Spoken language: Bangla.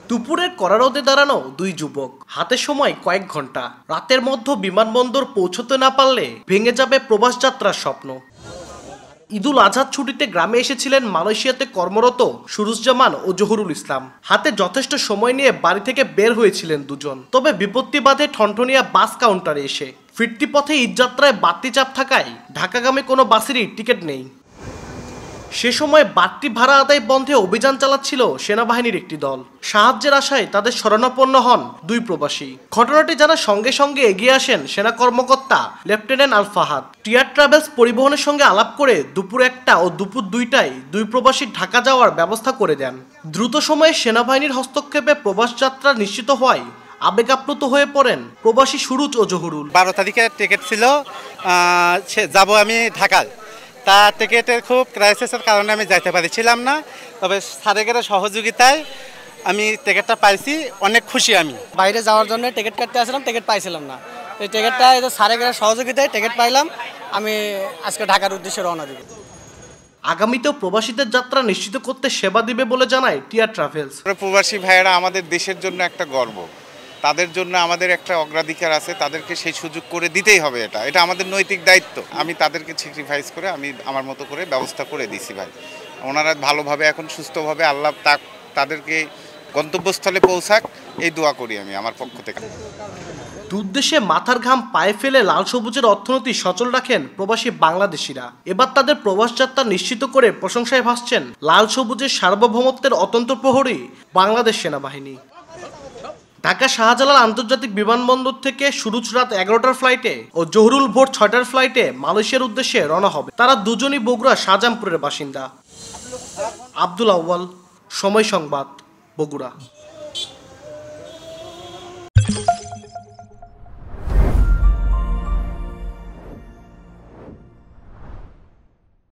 দুপুরের কড়া রোদে দাঁড়ানো দুই যুবক, হাতে সময় কয়েক ঘন্টা। রাতের মধ্যে বিমানবন্দর পৌঁছতে না পারলে ভেঙে যাবে প্রবাস যাত্রার স্বপ্ন। ঈদুল আজহার ছুটিতে গ্রামে এসেছিলেন মালয়েশিয়াতে কর্মরত সুরুজ্জামান ও জহুরুল ইসলাম। হাতে যথেষ্ট সময় নিয়ে বাড়ি থেকে বের হয়েছিলেন দুজন। তবে বিপত্তি বাধে ঠনঠনিয়া বাস কাউন্টারে এসে। ফিরতি পথে ঈদযাত্রায় বাড়তি চাপ থাকায় ঢাকাগামী কোনো বাসেরই টিকিট নেই। সে সময় বাড়তি ভাড়া আদায় বন্ধে অভিযান চালাচ্ছিল সেনাবাহিনীর একটি দল। সাহায্যের আশায় তাদের শরণাপন্ন হন দুই প্রবাসী। ঘটনাটি জানার সঙ্গে সঙ্গে এগিয়ে আসেন সেনা কর্মকর্তা লেফটেন্যান্ট আল ফাহাদ। টিয়ার ট্রাভেলস পরিবহনের সঙ্গে আলাপ করে দুপুর 1টা ও দুপুর 2টায় দুই প্রবাসী ঢাকা যাওয়ার ব্যবস্থা করে দেন। দ্রুত সময়ে সেনাবাহিনীর হস্তক্ষেপে প্রবাস যাত্রা নিশ্চিত হওয়ায় আবেগাপ্লুত হয়ে পড়েন প্রবাসী সুরুজ ও জহুরুল। 12 তারিখের টিকিট ছিল, যাব আমি ঢাকায়। তা টিকিটের খুব ক্রাইসিসের কারণে আমি যাইতে পারছিলাম না। তবে স্যারের সহযোগিতায় আমি টিকিটটা পাইছি, অনেক খুশি। আমি বাইরে যাওয়ার জন্য টিকিট কাটতে আসলাম, টিকিট পাইছিলাম না। এই টিকিটটা স্যারের সহযোগিতায় টিকিট পাইলাম। আমি আজকে ঢাকার উদ্দেশ্যে রওনা দিব। আগামীতেও প্রবাসীদের যাত্রা নিশ্চিত করতে সেবা দিবে বলে জানায় টিয়ার ট্রাভেলস। প্রবাসী ভাইয়েরা আমাদের দেশের জন্য একটা গর্ব, তাদের জন্য আমাদের একটা অগ্রাধিকার আছে, তাদেরকে সেই সুযোগ করে দিতেই হবে। এটা আমাদের নৈতিক দায়িত্ব। আমি তাদেরকে স্যাক্রিফাইস করে আমি আমার মতো করে ব্যবস্থা করে দিছি ভাই। ওনারা ভালোভাবে এখন সুস্থভাবে আল্লাহ তাদেরকে গন্তব্যস্থলে পৌঁছাক, এই দোয়া করি আমি আমার পক্ষ থেকে। দুর্দেশে মাথার ঘাম পায়ে ফেলে লাল সবুজের অর্থনীতি সচল রাখেন প্রবাসী বাংলাদেশিরা। এবার তাদের প্রবাস যাত্রা নিশ্চিত করে প্রশংসায় ভাসছেন লাল সবুজের সার্বভৌমত্বের অতন্ত্র প্রহরী বাংলাদেশ সেনাবাহিনী। ঢাকা শাহজালাল আন্তর্জাতিক বিমানবন্দর থেকে সুরুজ রাত 11টার ফ্লাইটে ও জহুরুল ভোর 6টার ফ্লাইটে মালয়েশিয়ার উদ্দেশ্যে রওনা হবে। তারা দুজনই বগুড়া শাহজাহানপুরের বাসিন্দা। আব্দুল আউয়াল, সময় সংবাদ, বগুড়া।